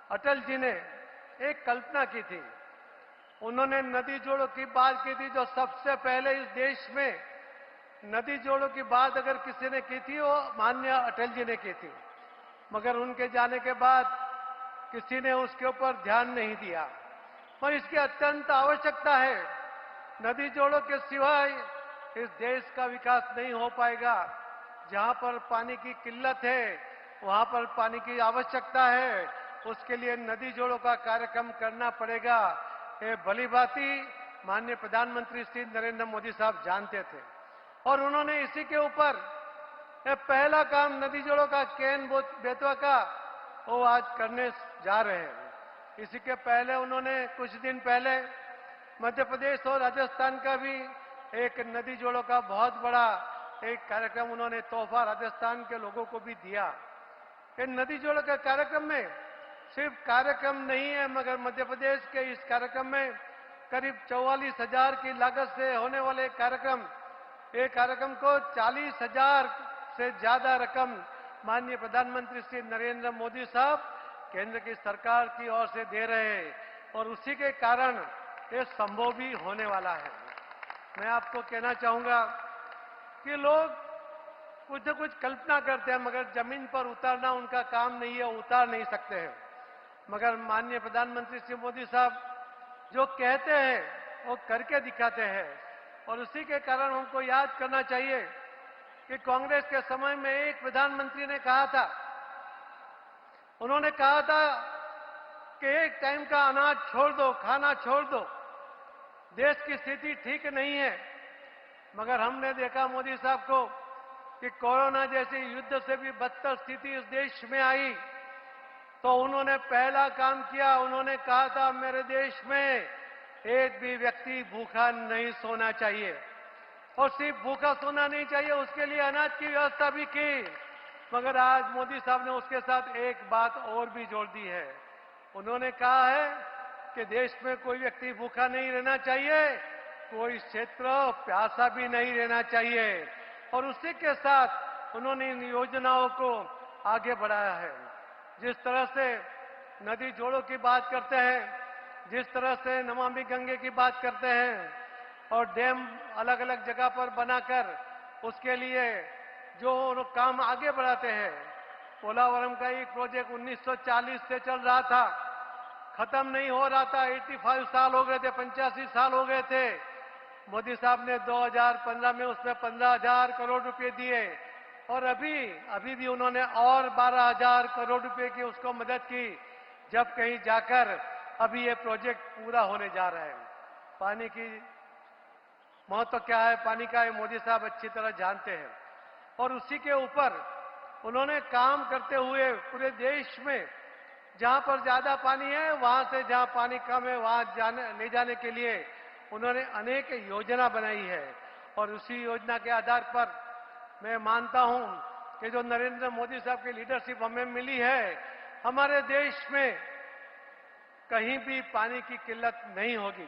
अटल जी ने एक कल्पना की थी। उन्होंने नदी जोड़ों की बात की थी, जो सबसे पहले इस देश में नदी जोड़ों की बात अगर किसी ने की थी वो माननीय अटल जी ने की थी। मगर उनके जाने के बाद किसी ने उसके ऊपर ध्यान नहीं दिया। पर इसकी अत्यंत आवश्यकता है। नदी जोड़ों के सिवाय इस देश का विकास नहीं हो पाएगा। जहां पर पानी की किल्लत है, वहां पर पानी की आवश्यकता है, उसके लिए नदी जोड़ों का कार्यक्रम करना पड़ेगा। ये भलीभांति माननीय प्रधानमंत्री श्री नरेंद्र मोदी साहब जानते थे और उन्होंने इसी के ऊपर पहला काम नदी जोड़ों का केन बेतवा का वो आज करने जा रहे हैं। इसी के पहले उन्होंने कुछ दिन पहले मध्य प्रदेश और राजस्थान का भी एक नदी जोड़ों का बहुत बड़ा एक कार्यक्रम उन्होंने तोहफा राजस्थान के लोगों को भी दिया। इन नदी जोड़ों के कार्यक्रम में सिर्फ कार्यक्रम नहीं है, मगर मध्य प्रदेश के इस कार्यक्रम में करीब 44,000 की लागत से होने वाले कार्यक्रम, एक कार्यक्रम को 40,000 से ज्यादा रकम माननीय प्रधानमंत्री श्री नरेंद्र मोदी साहब केंद्र की सरकार की ओर से दे रहे हैं और उसी के कारण ये संभव भी होने वाला है। मैं आपको कहना चाहूंगा कि लोग कुछ न कुछ कल्पना करते हैं, मगर जमीन पर उतारना उनका काम नहीं है, उतार नहीं सकते हैं। मगर माननीय प्रधानमंत्री श्री मोदी साहब जो कहते हैं वो करके दिखाते हैं और उसी के कारण हमको याद करना चाहिए कि कांग्रेस के समय में एक प्रधानमंत्री ने कहा था, उन्होंने कहा था कि एक टाइम का अनाज छोड़ दो, खाना छोड़ दो, देश की स्थिति ठीक नहीं है। मगर हमने देखा मोदी साहब को कि कोरोना जैसी युद्ध से भी बदतर स्थिति इस देश में आई तो उन्होंने पहला काम किया, उन्होंने कहा था मेरे देश में एक भी व्यक्ति भूखा नहीं सोना चाहिए और सिर्फ भूखा सोना नहीं चाहिए, उसके लिए अनाज की व्यवस्था भी की। मगर आज मोदी साहब ने उसके साथ एक बात और भी जोड़ दी है। उन्होंने कहा है कि देश में कोई व्यक्ति भूखा नहीं रहना चाहिए, कोई क्षेत्र प्यासा भी नहीं रहना चाहिए और उसी के साथ उन्होंने इन योजनाओं को आगे बढ़ाया है। जिस तरह से नदी जोड़ों की बात करते हैं, जिस तरह से नमामि गंगे की बात करते हैं और डैम अलग अलग जगह पर बनाकर उसके लिए जो काम आगे बढ़ाते हैं। पोलावरम का एक प्रोजेक्ट 1940 से चल रहा था, खत्म नहीं हो रहा था, 85 साल हो गए थे, 85 साल हो गए थे। मोदी साहब ने 2015 में उसमें 15,000 करोड़ रुपए दिए और अभी भी उन्होंने और 12,000 करोड़ रुपए की उसको मदद की, जब कहीं जाकर अभी ये प्रोजेक्ट पूरा होने जा रहा है। पानी की महत्व क्या है, पानी का है, मोदी साहब अच्छी तरह जानते हैं और उसी के ऊपर उन्होंने काम करते हुए पूरे देश में जहां पर ज्यादा पानी है, वहां से जहां पानी कम है वहां ले जाने के लिए उन्होंने अनेक योजना बनाई है और उसी योजना के आधार पर मैं मानता हूं कि जो नरेंद्र मोदी साहब की लीडरशिप हमें मिली है, हमारे देश में कहीं भी पानी की किल्लत नहीं होगी।